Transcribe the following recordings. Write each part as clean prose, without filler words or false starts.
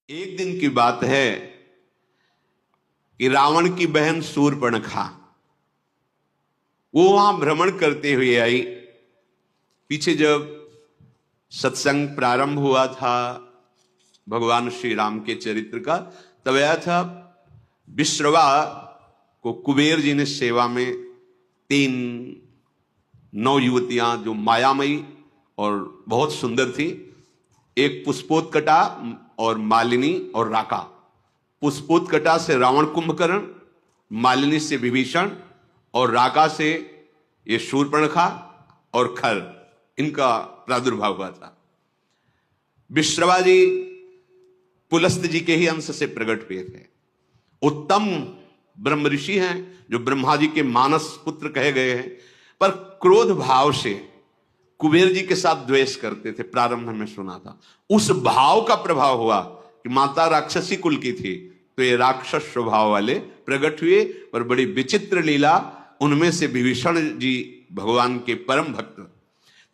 एक दिन की बात है कि रावण की बहन शूर्पणखा वो वहां भ्रमण करते हुए आई। पीछे जब सत्संग प्रारंभ हुआ था भगवान श्री राम के चरित्र का, तब आया था विश्रवा को कुबेर जी ने सेवा में 3 नौ युवतियां जो मायामयी और बहुत सुंदर थी, एक पुष्पोत्कटा और मालिनी और राका। पुष्पोत्कटा से रावण कुंभकर्ण, मालिनी से विभीषण और राका से ये शूर्पणखा और खर, इनका प्रादुर्भाव हुआ था। विश्रवा जी पुलस्त जी के ही अंश से प्रकट हुए थे। उत्तम ब्रह्म ऋषि हैं जो ब्रह्मा जी के मानस पुत्र कहे गए हैं, पर क्रोध भाव से कुबेर जी के साथ द्वेष करते थे। प्रारंभ में सुना था उस भाव का प्रभाव हुआ कि माता राक्षसी कुल की थी, तो ये राक्षस स्वभाव वाले प्रकट हुए। पर बड़ी विचित्र लीला, उनमें से विभीषण जी भगवान के परम भक्त।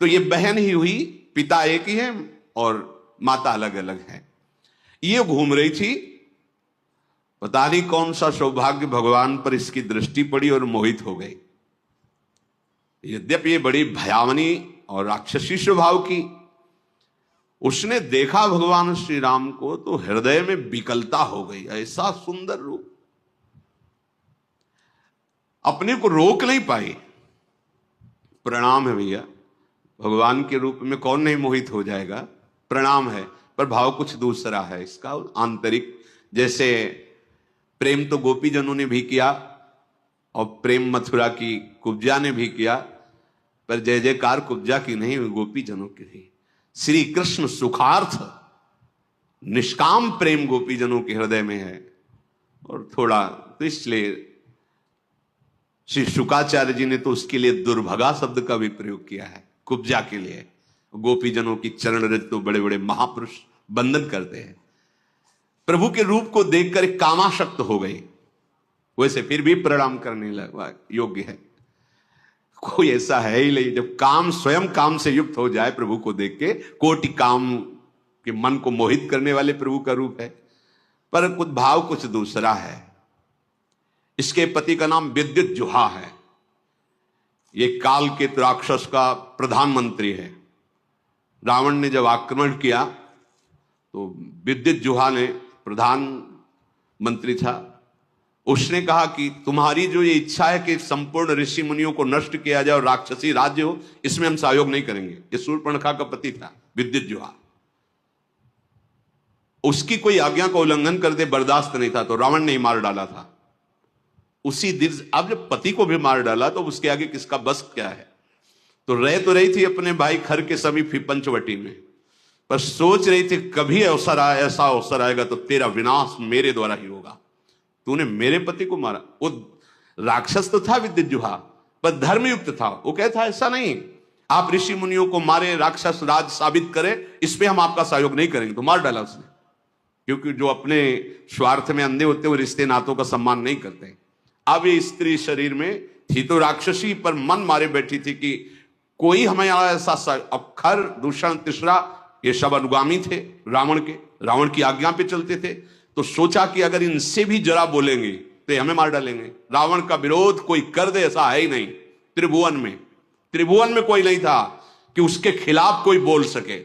तो ये बहन ही हुई, पिता एक ही है और माता अलग अलग है। ये घूम रही थी, पता नहीं कौन सा सौभाग्य भगवान पर इसकी दृष्टि पड़ी और मोहित हो गई। यद्यपि ये बड़ी भयावनी और राक्षसी स्वभाव की, उसने देखा भगवान श्री राम को तो हृदय में विकलता हो गई। ऐसा सुंदर रूप, अपने को रोक नहीं पाई। प्रणाम है भैया, भगवान के रूप में कौन नहीं मोहित हो जाएगा, प्रणाम है। पर भाव कुछ दूसरा है इसका आंतरिक। जैसे प्रेम तो गोपी जनों ने भी किया और प्रेम मथुरा की कुब्जा ने भी किया, पर जय जयकार कुब्जा की नहीं, गोपी जनों की थी। श्री कृष्ण सुखार्थ निष्काम प्रेम गोपी जनों के हृदय में है। और थोड़ा तो इसलिए श्री शुकाचार्य जी ने तो उसके लिए दुर्भगा शब्द का भी प्रयोग किया है कुब्जा के लिए। गोपी जनों की चरण रज तो बड़े बड़े महापुरुष बंधन करते हैं। प्रभु के रूप को देखकर कामाशक्त हो गई, वैसे फिर भी प्रणाम करने लगा योग्य है। कोई ऐसा है ही नहीं, जब काम स्वयं काम से युक्त हो जाए प्रभु को देख के, कोटि काम के मन को मोहित करने वाले प्रभु का रूप है। पर कुछ भाव कुछ दूसरा है। इसके पति का नाम विद्युत जुहा है। ये काल के राक्षस का प्रधानमंत्री है। रावण ने जब आक्रमण किया तो विद्युत जुहा ने, प्रधानमंत्री था, उसने कहा कि तुम्हारी जो ये इच्छा है कि संपूर्ण ऋषि मुनियों को नष्ट किया जाए और राक्षसी राज्य हो, इसमें हम सहयोग नहीं करेंगे। ये शूर्पणखा का पति था विद्युत जुहा। उसकी कोई आज्ञा का उल्लंघन कर दे बर्दाश्त नहीं था, तो रावण ने ही मार डाला था उसी दिन। अब जब पति को भी मार डाला तो उसके आगे किसका बस क्या है। तो रही थी अपने भाई खर के समीप पंचवटी में, पर सोच रही थी कभी अवसर आए, ऐसा अवसर आएगा तो तेरा विनाश मेरे द्वारा ही होगा। तूने मेरे पति को मारा। वो राक्षस तो था विद्युत जुहा, पर धर्मयुक्त था। वो कहता ऐसा नहीं, आप ऋषि मुनियों को मारे, राक्षस राज साबित करें, इस पे हम आपका सहयोग नहीं करेंगे। तो मार डाला उसने, क्योंकि जो अपने स्वार्थ में अंधे होते वो रिश्ते नातों का सम्मान नहीं करते। अब ये स्त्री शरीर में थी तो राक्षसी, पर मन मारे बैठी थी कि कोई हमें ऐसा। अब खर, दूषण, तीसरा, ये सब अनुगामी थे रावण के, रावण की आज्ञा पे चलते थे। तो सोचा कि अगर इनसे भी जरा बोलेंगे तो हमें मार डालेंगे। रावण का विरोध कोई कर दे ऐसा है ही नहीं। त्रिभुवन में कोई नहीं था कि उसके खिलाफ कोई बोल सके।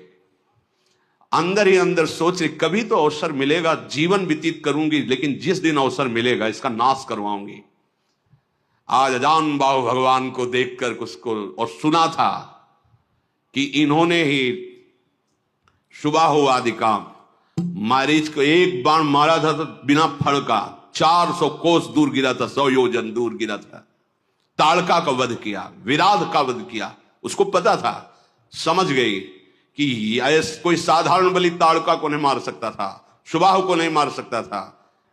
अंदर ही अंदर सोच रही कभी तो अवसर मिलेगा, जीवन व्यतीत करूंगी, लेकिन जिस दिन अवसर मिलेगा इसका नाश करवाऊंगी। आज अजान बाहु भगवान को देखकर उसको और सुना था कि इन्होंने ही शुभा हो आदि काम, मारीच को एक बाण मारा था तो बिना फण का 400 कोस दूर गिरा था, 100 योजन दूर गिरा था। ताड़का का वध किया, विराध का वध किया। उसको पता था, समझ गई कि कोई साधारण बलि ताड़का को नहीं मार सकता था, सुबाहु को नहीं मार सकता था,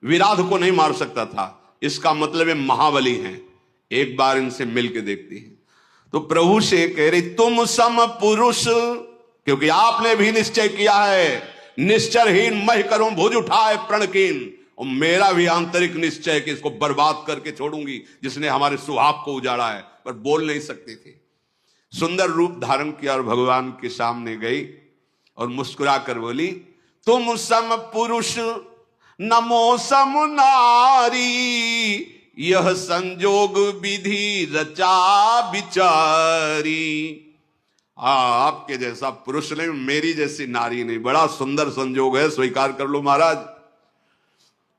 विराध को नहीं मार सकता था। इसका मतलब है महाबली हैं। एक बार इनसे मिलके देखती है। तो प्रभु से कह रही तुम सम पुरुष, क्योंकि आपने भी निश्चय किया है, निश्चरहीन मह करूं भुज उठाए प्रणकीन। और मेरा भी आंतरिक निश्चय कि इसको बर्बाद करके छोड़ूंगी, जिसने हमारे सुहाग को उजाड़ा है। पर बोल नहीं सकती थी। सुंदर रूप धारण किया और भगवान के सामने गई और मुस्कुरा कर बोली, तुम सम पुरुष नमो सम नारी, यह संजोग विधि रचा बिचारी। आपके जैसा पुरुष नहीं, मेरी जैसी नारी नहीं, बड़ा सुंदर संजोग है, स्वीकार कर लो महाराज।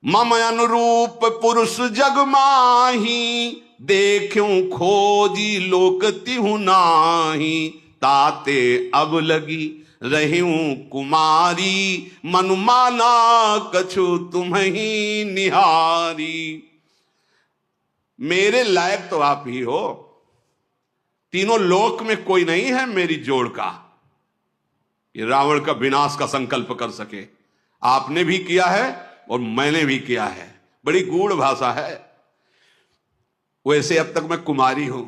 मम अनुरूप पुरुष जग माही, देखूं खोजी लोक तिहु नाही। ताते अब लगी रहूं कुमारी, मनु माना कछु तुम्हीं निहारी। मेरे लायक तो आप ही हो, तीनों लोक में कोई नहीं है मेरी जोड़ का, ये रावण का विनाश का संकल्प कर सके। आपने भी किया है और मैंने भी किया है, बड़ी गूढ़ भाषा है। वैसे अब तक मैं कुमारी हूं,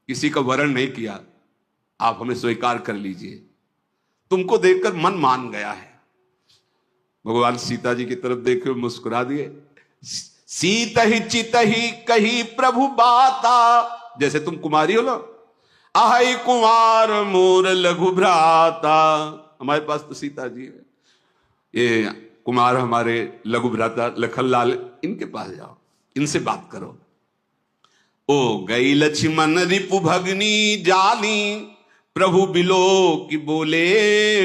किसी का वरण नहीं किया, आप हमें स्वीकार कर लीजिए। तुमको देखकर मन मान गया है। भगवान सीता जी की तरफ देखे मुस्कुरा दिए। सीत ही चित ही कही प्रभु बाता, जैसे तुम कुमारी हो ना, आहै कुमार मोर लघु भ्राता। हमारे पास तो सीता जी है, ये कुमार हमारे लघु भ्राता लखनलाल, इनके पास जाओ, इनसे बात करो। ओ गई लक्ष्मण रिपु भगनी जानी, प्रभु बिलो की बोले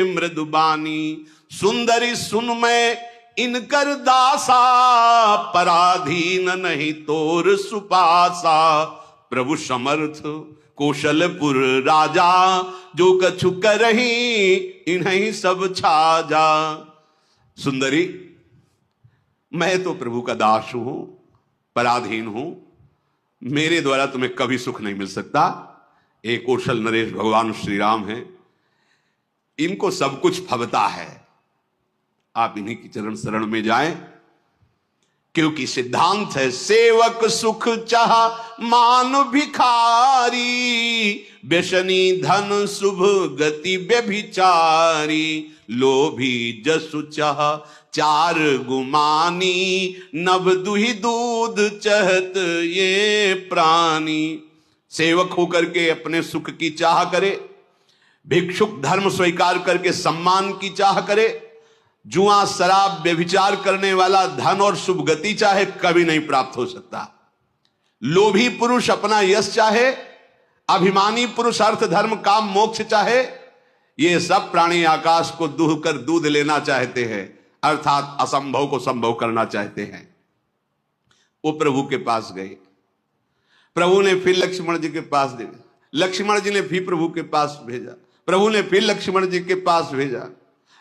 मृदुबानी। सुंदरी सुन मैं इनकर दासा, पराधीन नहीं तोर सुपासा। प्रभु समर्थ कौशलपुर राजा, जो कछु करही इन्हीं सब छाजा। सुंदरी, मैं तो प्रभु का दास हूं, पराधीन हूं, मेरे द्वारा तुम्हें कभी सुख नहीं मिल सकता। एक कौशल नरेश भगवान श्री राम हैं, इनको सब कुछ फबता है। आप इन्हीं की चरण शरण में जाएं, क्योंकि सिद्धांत है सेवक सुख चाह मान भिखारी। व्यसनी धन शुभ गति व्यभिचारी। लोभी जसु चाह चार गुमानी। नभ दुहि दूध चहत ये प्राणी। सेवक होकर के अपने सुख की चाह करे, भिक्षुक धर्म स्वीकार करके सम्मान की चाह करे, जुआ शराब व्यभिचार करने वाला धन और शुभ गति चाहे, कभी नहीं प्राप्त हो सकता। लोभी पुरुष अपना यश चाहे, अभिमानी पुरुष अर्थ धर्म काम मोक्ष चाहे, ये सब प्राणी आकाश को दूह कर दूध लेना चाहते हैं, अर्थात असंभव को संभव करना चाहते हैं। वो प्रभु के पास गए, प्रभु ने फिर लक्ष्मण जी के पास भेजा, लक्ष्मण जी ने फिर प्रभु के पास भेजा, प्रभु ने फिर लक्ष्मण जी के पास भेजा।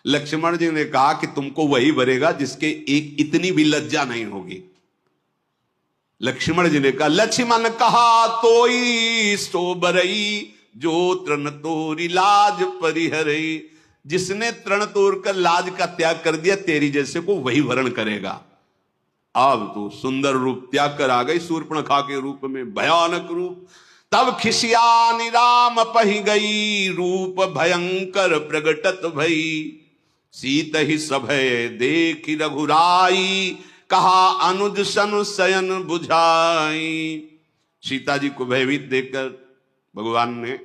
लक्ष्मण जी ने कहा कि तुमको वही भरेगा जिसके एक इतनी भी लज्जा नहीं होगी। लक्ष्मण जी ने कहा, लक्ष्मण कहा तोई सो बरई, जो तृण तोरी लाज परिहरई। जिसने तृण तोड़ कर लाज का त्याग कर दिया, तेरी जैसे को वही वरण करेगा। अब तो सुंदर रूप त्याग कर आ गई शूर्पणखा के रूप में, भयानक रूप। तब खिसियानी राम पही गई, रूप भयंकर प्रगटत भई। सीत ही सभय देखी रघुराई, कहा अनुज सन शयन बुझाई। सीता जी को भयभीत देखकर भगवान ने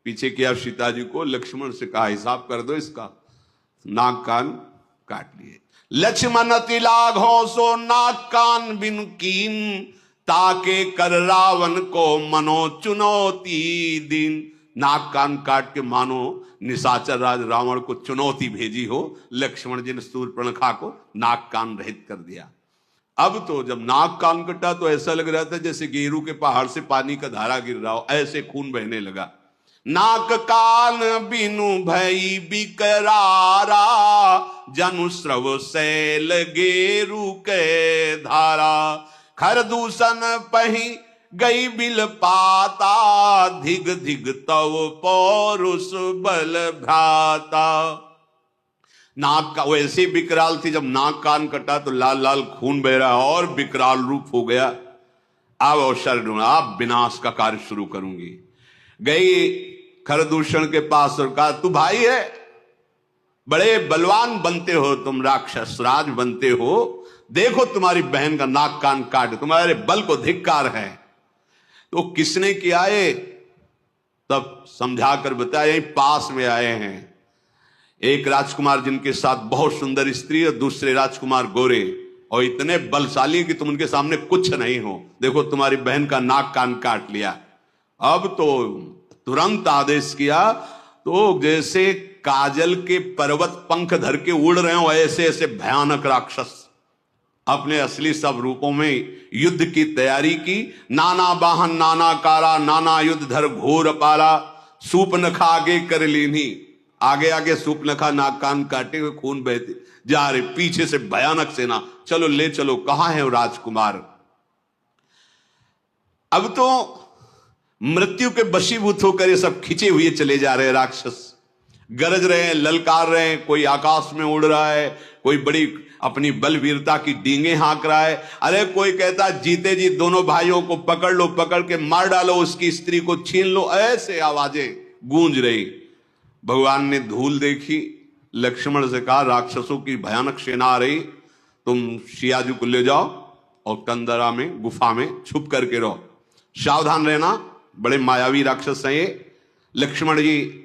पीछे किया सीता जी को, लक्ष्मण से कहा हिसाब कर दो इसका। नाक कान काट लिए। लक्ष्मण तिलाघो सो नाक कान बिन कीन, ताके कर रावण को मनो चुनौती दिन। नाक कान काट के मानो निशाचर राज रावण को चुनौती भेजी हो। लक्ष्मण जी ने शूर्पणखा को नाक कान रहित कर दिया। अब तो जब नाक कान कटा तो ऐसा लग रहा था जैसे गेरू के पहाड़ से पानी का धारा गिर रहा हो, ऐसे खून बहने लगा। नाक कान बिनु भई बिकरारा, जनु स्रव शैल गेरू के धारा। खर दूषण पही गई बिल पाता, धिग धिग तव पौरुष बल भ्राता। नाक का वैसे विकराल थी, जब नाक कान कटा तो लाल लाल खून बह रहा और विकराल रूप हो गया। अब अवसर ढूंढा, अब विनाश का कार्य शुरू करूंगी। गई खरदूषण के पास और कहा, तू भाई है, बड़े बलवान बनते हो तुम, राक्षस राज बनते हो, देखो तुम्हारी बहन का नाक कान काट, तुम्हारे बल को धिक्कार है। तो किसने किया है? तब समझाकर बताया, यही पास में आए हैं, एक राजकुमार जिनके साथ बहुत सुंदर स्त्री और दूसरे राजकुमार गोरे और इतने बलशाली कि तुम उनके सामने कुछ नहीं हो। देखो तुम्हारी बहन का नाक कान काट लिया। अब तो तुरंत आदेश किया, तो जैसे काजल के पर्वत पंख धर के उड़ रहे हो ऐसे ऐसे भयानक राक्षस अपने असली सब रूपों में युद्ध की तैयारी की। नाना बाहन नाना कारा, नाना युद्ध धर घोर पारा, सूपनखा आगे कर लीनी। आगे आगे सूपनखा नाक कान काटे हुए खून बहते जा रहे, पीछे से भयानक सेना। चलो ले चलो, कहां है वो राजकुमार। अब तो मृत्यु के वशीभूत होकर ये सब खिंचे हुए चले जा रहे राक्षस, गरज रहे हैं, ललकार रहे हैं। कोई आकाश में उड़ रहा है, कोई बड़ी अपनी बलवीरता की डींगे हाँक रहा है। अरे कोई कहता जीते जी दोनों भाइयों को पकड़ लो, पकड़ के मार डालो, उसकी स्त्री को छीन लो। ऐसे आवाजें गूंज रही। भगवान ने धूल देखी, लक्ष्मण से कहा राक्षसों की भयानक सेना आ रही, तुम सियाजी को ले जाओ और कंदरा में गुफा में छुप करके रहो, सावधान रहना, बड़े मायावी राक्षस हैं ये। लक्ष्मण जी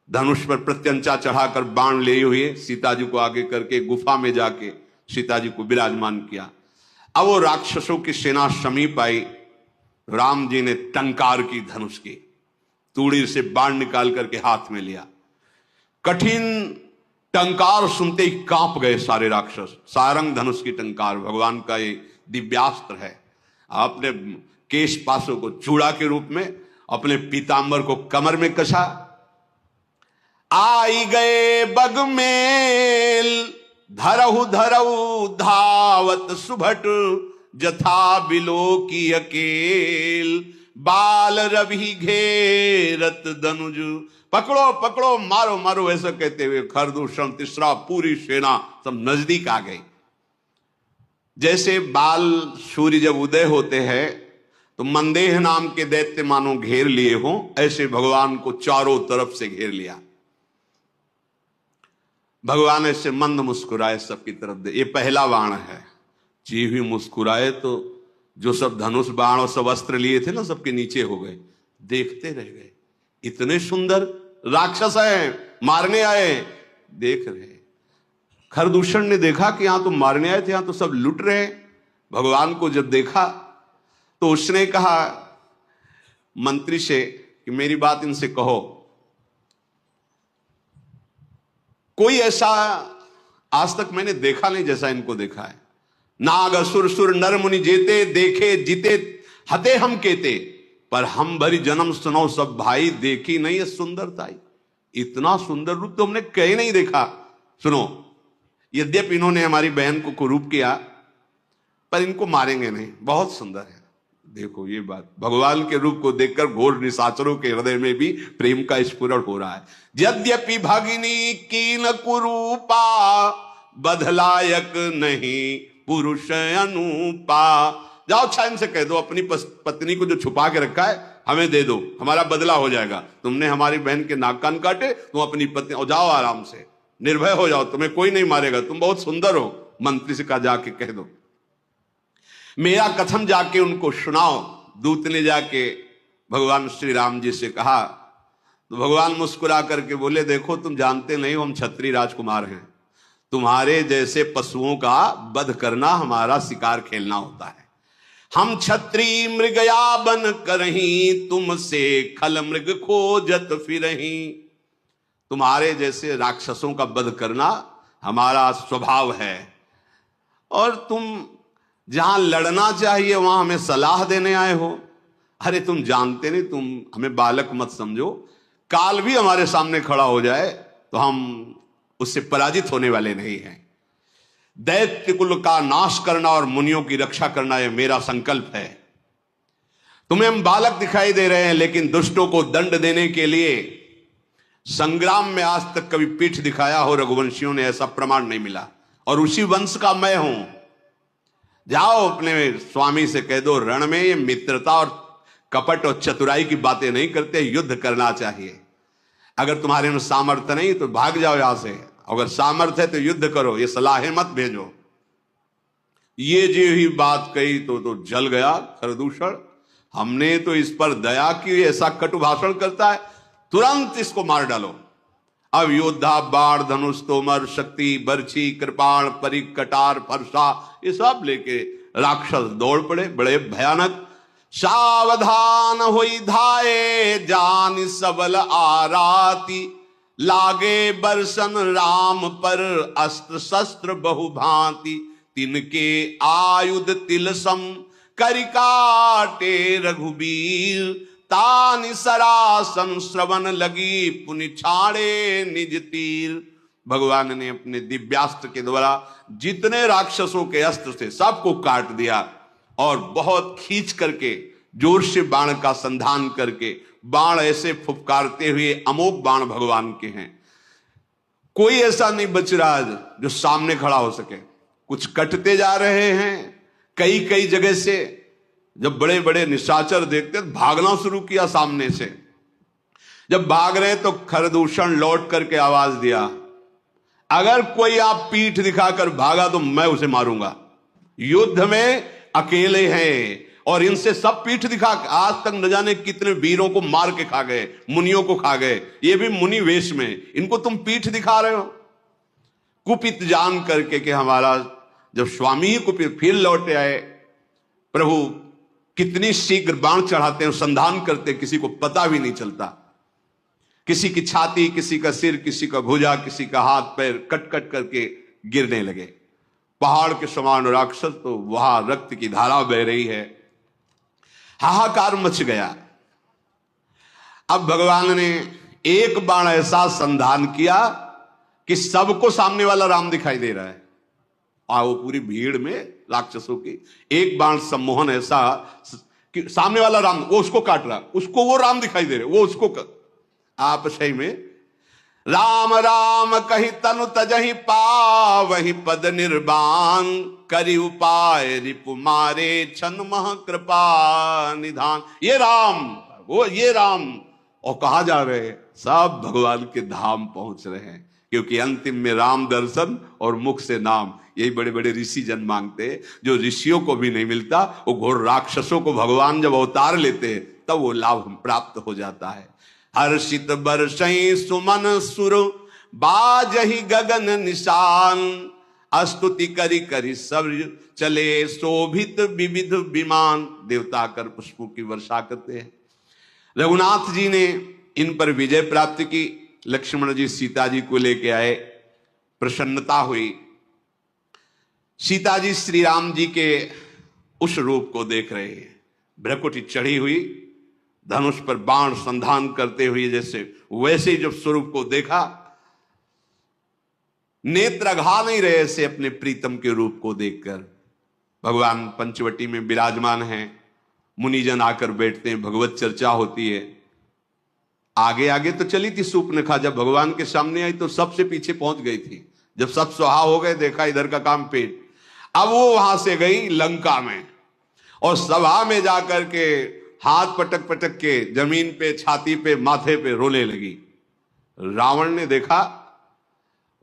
धनुष पर प्रत्यंचा चढ़ाकर बाण लिए हुए सीता जी को आगे करके गुफा में जाके सीता जी को विराजमान किया। अब वो राक्षसों की सेना समीप आई। राम जी ने टंकार की धनुष की, तूड़ी से बाण निकाल करके हाथ में लिया। कठिन टंकार सुनते ही कांप गए सारे राक्षस। सारंग धनुष की टंकार भगवान का ये दिव्यास्त्र है। आपने केश पासों को चूड़ा के रूप में, अपने पीतांबर को कमर में कसा। आई गए बगमेल, धरहु धरहु धावत सुभट, जथा बिलो की अकेल, बाल रवि घेरत दनुज। पकड़ो पकड़ो, मारो मारो, ऐसा कहते हुए खरदूषण तीसरा पूरी सेना सब नजदीक आ गई। जैसे बाल सूर्य जब उदय होते हैं तो मंदेह नाम के दैत्य मानो घेर लिए हों, ऐसे भगवान को चारों तरफ से घेर लिया। भगवान ऐसे मंद मुस्कुराए सबकी तरफ दे। ये पहला बाण है। जी हुई मुस्कुराए तो जो सब धनुष बाण और सब अस्त्र लिए थे ना, सबके नीचे हो गए, देखते रह गए। इतने सुंदर राक्षस हैं, मारने आए, देख रहे। खरदूषण ने देखा कि यहां तो मारने आए थे, यहां तो सब लुट रहे। भगवान को जब देखा तो उसने कहा मंत्री से कि मेरी बात इनसे कहो। कोई ऐसा आज तक मैंने देखा नहीं जैसा इनको देखा है। नाग असुर सुर नर मुनि जेते, देखे जीते हते हम केते, पर हम भरी जन्म सुनो सब भाई, देखी नहीं है सुंदरता। इतना सुंदर रूप तो हमने कहीं नहीं देखा। सुनो, यद्यपि इन्होंने हमारी बहन को कुरूप किया, पर इनको मारेंगे नहीं, बहुत सुंदर है। देखो ये बात, भगवान के रूप को देखकर घोर निशाचरों के हृदय में भी प्रेम का स्फुरण हो रहा है। यद्यपि भगिनी कीन कुरूपा, बदलायक नहीं पुरुष अनुपा। जाओ अच्छा इनसे कह दो अपनी पत्नी को जो छुपा के रखा है हमें दे दो, हमारा बदला हो जाएगा। तुमने हमारी बहन के नाक कान काटे, तुम अपनी पत्नी, और जाओ आराम से, निर्भय हो जाओ, तुम्हें कोई नहीं मारेगा, तुम बहुत सुंदर हो। मंत्री से कहा जाके कह दो, मेरा कथन जाके उनको सुनाओ। दूत ने जाके भगवान श्री राम जी से कहा तो भगवान मुस्कुरा करके बोले, देखो तुम जानते नहीं हो हम क्षत्रिय राजकुमार हैं, तुम्हारे जैसे पशुओं का वध करना हमारा शिकार खेलना होता है। हम क्षत्रिय मृगया बन करही, तुमसे खल मृग खोजत फिरही। तुम्हारे जैसे राक्षसों का वध करना हमारा स्वभाव है, और तुम जहां लड़ना चाहिए वहां हमें सलाह देने आए हो। अरे तुम जानते नहीं, तुम हमें बालक मत समझो, काल भी हमारे सामने खड़ा हो जाए तो हम उससे पराजित होने वाले नहीं हैं। दैत्य कुल का नाश करना और मुनियों की रक्षा करना यह मेरा संकल्प है। तुम्हें हम बालक दिखाई दे रहे हैं, लेकिन दुष्टों को दंड देने के लिए संग्राम में आज तक कभी पीठ दिखाया हो रघुवंशियों ने, ऐसा प्रमाण नहीं मिला, और उसी वंश का मैं हूं। जाओ अपने स्वामी से कह दो, रण में ये मित्रता और कपट और चतुराई की बातें नहीं करते, युद्ध करना चाहिए। अगर तुम्हारे में सामर्थ्य नहीं तो भाग जाओ यहां से, अगर सामर्थ्य है तो युद्ध करो, ये सलाहें मत भेजो। ये जो ही बात कही तो जल गया खरदूषण। हमने तो इस पर दया की, ऐसा कटु भाषण करता है, तुरंत इसको मार डालो। अब योद्धा बाण धनुष तोमर शक्ति बर्छी कृपाण परिक कटार फरसा ये सब लेके राक्षस दौड़ पड़े, बड़े भयानक। सावधान होई धाये जान सबल आराती, लागे बरसन राम पर अस्त्र शस्त्र बहुभांति, तिनके आयुध तिलसम करिकाटे रघुबीर, तानि सरासन श्रवण लगी पुनि छाड़े निज तीर। भगवान ने अपने दिव्यास्त्र के द्वारा जितने राक्षसों के अस्त्र थे सबको काट दिया और बहुत खींच करके जोर से बाण का संधान करके बाण ऐसे फुफकारते हुए, अमोघ बाण भगवान के हैं, कोई ऐसा नहीं बच रहा जो सामने खड़ा हो सके। कुछ कटते जा रहे हैं कई कई जगह से। जब बड़े बड़े निशाचर देखते तो भागना शुरू किया सामने से। जब भाग रहे तो खरदूषण लौट करके आवाज दिया, अगर कोई आप पीठ दिखाकर भागा तो मैं उसे मारूंगा। युद्ध में अकेले हैं और इनसे सब पीठ दिखा, आज तक न जाने कितने वीरों को मार के खा गए, मुनियों को खा गए, ये भी मुनि वेश में, इनको तुम पीठ दिखा रहे हो। कुपित जान करके कि हमारा जब स्वामी ही कुपित, फिर लौटे आए। प्रभु कितनी शीघ्र बाण चढ़ाते हैं, संधान करते, किसी को पता भी नहीं चलता। किसी की छाती, किसी का सिर, किसी का भुजा, किसी का हाथ पैर कट कट करके गिरने लगे। पहाड़ के समान राक्षस, तो वहां रक्त की धारा बह रही है, हाहाकार मच गया। अब भगवान ने एक बाण ऐसा संधान किया कि सबको सामने वाला राम दिखाई दे रहा है। वो पूरी भीड़ में राक्षसों की एक बाण सम्मोहन ऐसा कि सामने वाला राम, वो उसको काट रहा, उसको वो राम दिखाई दे रहे, वो उसको आप सही में राम राम कही तनु तजहि पावहि पद निर्बाण, करि उपाय रिपु मारे छन मह कृपा निधान। ये राम, वो ये राम, और कहा जा रहे हैं सब भगवान के धाम पहुंच रहे हैं, क्योंकि अंतिम में राम दर्शन और मुख से नाम, यही बड़े बड़े ऋषि जन मांगते हैं, जो ऋषियों को भी नहीं मिलता। वो घोर राक्षसों को भगवान जब अवतार लेते हैं तब वो लाभ प्राप्त हो जाता है। हर्षित बरसई सुमन सुर बाजहि गगन निशान, स्तुति करी करी सब चले शोभित विविध विमान। देवता कर पुष्पों की वर्षा करते हैं। रघुनाथ जी ने इन पर विजय प्राप्त की। लक्ष्मण जी सीता जी को लेके आए, प्रसन्नता हुई। सीता जी श्री राम जी के उस रूप को देख रहे हैं, भ्रकुटी चढ़ी हुई, धनुष पर बाण संधान करते हुए, जैसे वैसे ही जब स्वरूप को देखा, नेत्र अघा नहीं रहे ऐसे अपने प्रीतम के रूप को देखकर। भगवान पंचवटी में विराजमान हैं, मुनिजन आकर बैठते हैं, भगवत चर्चा होती है। आगे आगे तो चली थी सूर्पनखा, जब भगवान के सामने आई तो सबसे पीछे पहुंच गई थी। जब सब सुहा हो गए, देखा इधर का काम पेट। अब वो वहां से गई लंका में और सभा में जाकर के हाथ पटक पटक के जमीन पे, छाती पे, माथे पे रोने लगी। रावण ने देखा,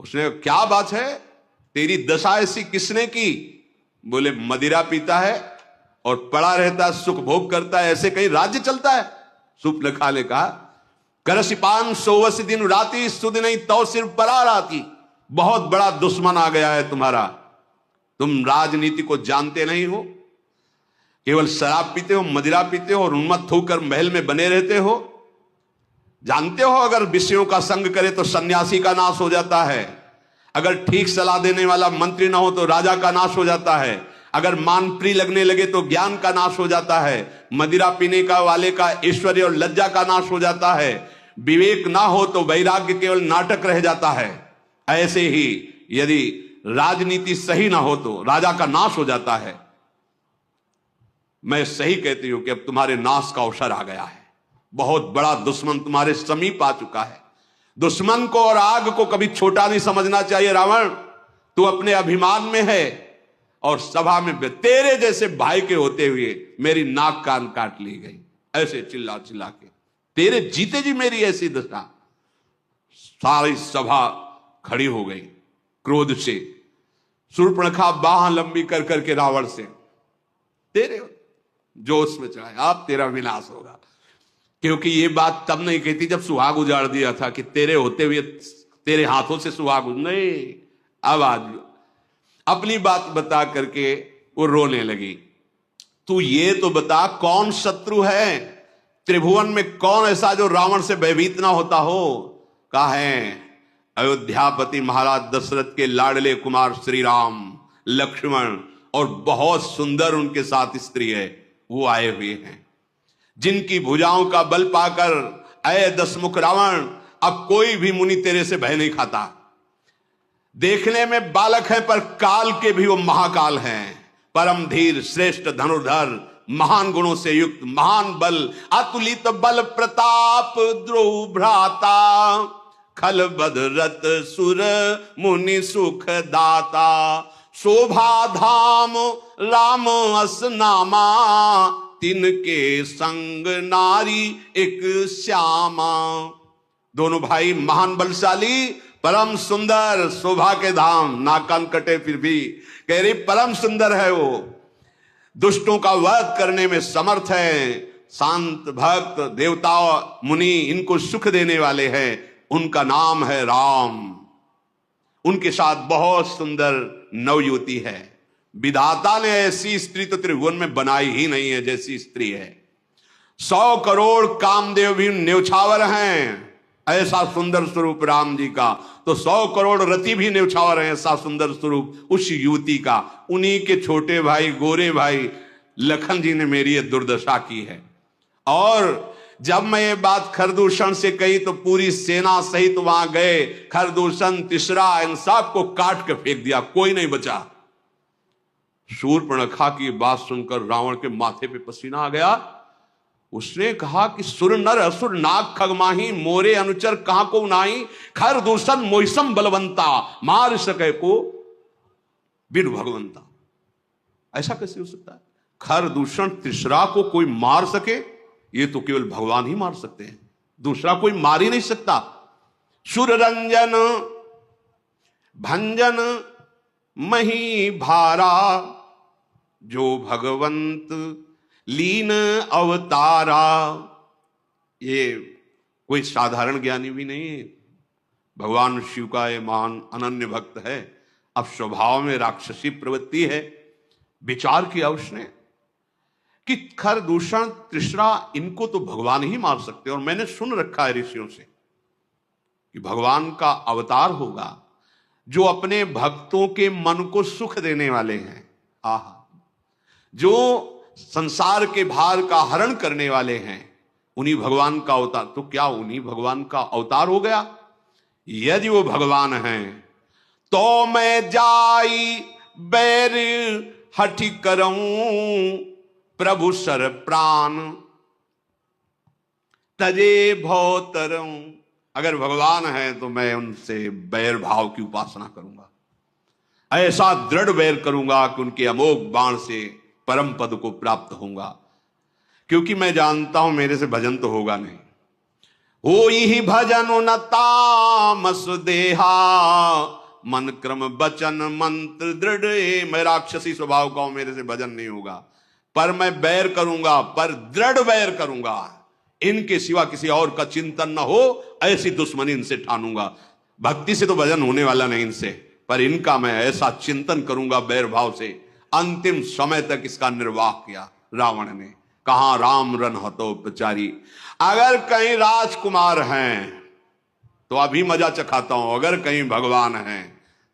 उसने क्या बात है, तेरी दशा ऐसी किसने की? बोले मदिरा पीता है और पड़ा रहता है, सुख भोग करता है, ऐसे कहीं राज्य चलता है? सूर्पनखा ने कहा, करसिपान सोवस दिन राती सुध नहीं तो सिर्फ परा राती। बहुत बड़ा दुश्मन आ गया है तुम्हारा, तुम राजनीति को जानते नहीं हो, केवल शराब पीते हो, मदिरा पीते हो और उन्मत्त होकर महल में बने रहते हो। जानते हो अगर विषयों का संग करे तो सन्यासी का नाश हो जाता है, अगर ठीक सलाह देने वाला मंत्री ना हो तो राजा का नाश हो जाता है, अगर मान प्रिय लगने लगे तो ज्ञान का नाश हो जाता है, मदिरा पीने का वाले का ऐश्वर्य और लज्जा का नाश हो जाता है, विवेक ना हो तो वैराग्य केवल नाटक रह जाता है। ऐसे ही यदि राजनीति सही ना हो तो राजा का नाश हो जाता है। मैं सही कहती हूं कि अब तुम्हारे नाश का अवसर आ गया है, बहुत बड़ा दुश्मन तुम्हारे समीप आ चुका है। दुश्मन को और आग को कभी छोटा नहीं समझना चाहिए। रावण, तू अपने अभिमान में है और सभा में तेरे जैसे भाई के होते हुए मेरी नाक कान काट ली गई, ऐसे चिल्ला चिल्ला के, तेरे जीते जी मेरी ऐसी दशा। सारी सभा खड़ी हो गई क्रोध से। शूर्पणखा बाह लंबी कर करके रावण से, तेरे जोश में चढ़ाए, अब तेरा विनाश होगा। क्योंकि ये बात तब नहीं कहती जब सुहाग उजाड़ दिया था कि तेरे होते हुए तेरे हाथों से सुहाग नहीं। अब आज अपनी बात बता करके वो रोने लगी। तू ये तो बता कौन शत्रु है त्रिभुवन में, कौन ऐसा जो रावण से भयभीत ना होता हो। कहा है अयोध्यापति महाराज दशरथ के लाडले कुमार श्री राम, लक्ष्मण और बहुत सुंदर उनके साथ स्त्री है, वो आए हुए हैं, जिनकी भुजाओं का बल पाकर अय दशमुख रावण अब कोई भी मुनि तेरे से भय नहीं खाता। देखने में बालक है पर काल के भी वो महाकाल हैं, परम धीर श्रेष्ठ धनुर्धर, महान गुणों से युक्त, महान बल, अतुलित बल प्रताप, द्रोह भ्राता, खल बदरत सुर मुनि सुख दाता, शोभा धाम राम अस नामा, तिनके संग नारी एक श्यामा। दोनों भाई महान बलशाली, परम सुंदर, शोभा के धाम, नाक कान कटे फिर भी कह रही परम सुंदर है वो, दुष्टों का वध करने में समर्थ है, शांत भक्त, देवता मुनि इनको सुख देने वाले हैं, उनका नाम है राम। उनके साथ बहुत सुंदर नवयुवती है। विधाता ने ऐसी स्त्री तो त्रिभुवन में बनाई ही नहीं है जैसी स्त्री है। 100 करोड़ कामदेव भी न्यौछावर हैं ऐसा सुंदर स्वरूप राम जी का, तो 100 करोड़ रति भी न्यौछावर हैं ऐसा सुंदर स्वरूप उस युवती का। उन्हीं के छोटे भाई गोरे भाई लखन जी ने मेरी ये दुर्दशा की है। और जब मैं ये बात खरदूषण से कही तो पूरी सेना सहित वहां गए, खरदूषण, तिसरा, इन सब को काट के फेंक दिया, कोई नहीं बचा। शूर्पणखा की बात सुनकर रावण के माथे पे पसीना आ गया। उसने कहा कि सुर नर असुर नाग खगमाही, मोरे अनुचर कहां को उनाई, खरदूषण मोहिसम बलवंता, मार सके को बिन भगवंता। ऐसा कैसे हो सकता है? खरदूषण तिसरा को कोई मार सके, ये तो केवल भगवान ही मार सकते हैं, दूसरा कोई मार ही नहीं सकता। सुर रंजन भंजन मही भारा, जो भगवंत लीन अवतारा। ये कोई साधारण ज्ञानी भी नहीं है, भगवान शिव का ये महान अनन्य भक्त है। अब स्वभाव में राक्षसी प्रवृत्ति है, विचार किया उसने कि खरदूषण तिसरा इनको तो भगवान ही मार सकते हैं, और मैंने सुन रखा है ऋषियों से कि भगवान का अवतार होगा जो अपने भक्तों के मन को सुख देने वाले हैं। आहा, जो संसार के भार का हरण करने वाले हैं, उन्हीं भगवान का अवतार। तो क्या उन्हीं भगवान का अवतार हो गया? यदि वो भगवान हैं तो मैं जाई बैर हठि करऊं, प्रभु सर प्राण तजे भौतरऊं। अगर भगवान है तो मैं उनसे बैर भाव की उपासना करूंगा, ऐसा दृढ़ बैर करूंगा कि उनके अमोघ बाण से परम पद को प्राप्त होऊंगा, क्योंकि मैं जानता हूं मेरे से भजन तो होगा नहीं। हो ही भजन न तामस देहा, मन क्रम वचन मंत्र दृढ़। मैं राक्षसी स्वभाव का हूं, मेरे से भजन नहीं होगा, पर मैं बैर करूंगा, पर दृढ़ बैर करूंगा। इनके सिवा किसी और का चिंतन न हो, ऐसी दुश्मनी इनसे ठानूंगा। भक्ति से तो भजन होने वाला नहीं इनसे, पर इनका मैं ऐसा चिंतन करूंगा बैर भाव से। अंतिम समय तक इसका निर्वाह किया रावण ने। कहां राम रन हतोपचारी। अगर कहीं राजकुमार हैं तो अभी मजा चखाता हूं, अगर कहीं भगवान हैं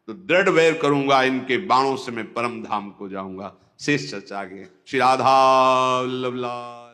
तो दृढ़ बैर करूंगा, इनके बाणों से मैं परम धाम को जाऊंगा। शेष चर्चा आगे। श्री राधा वल्लभ।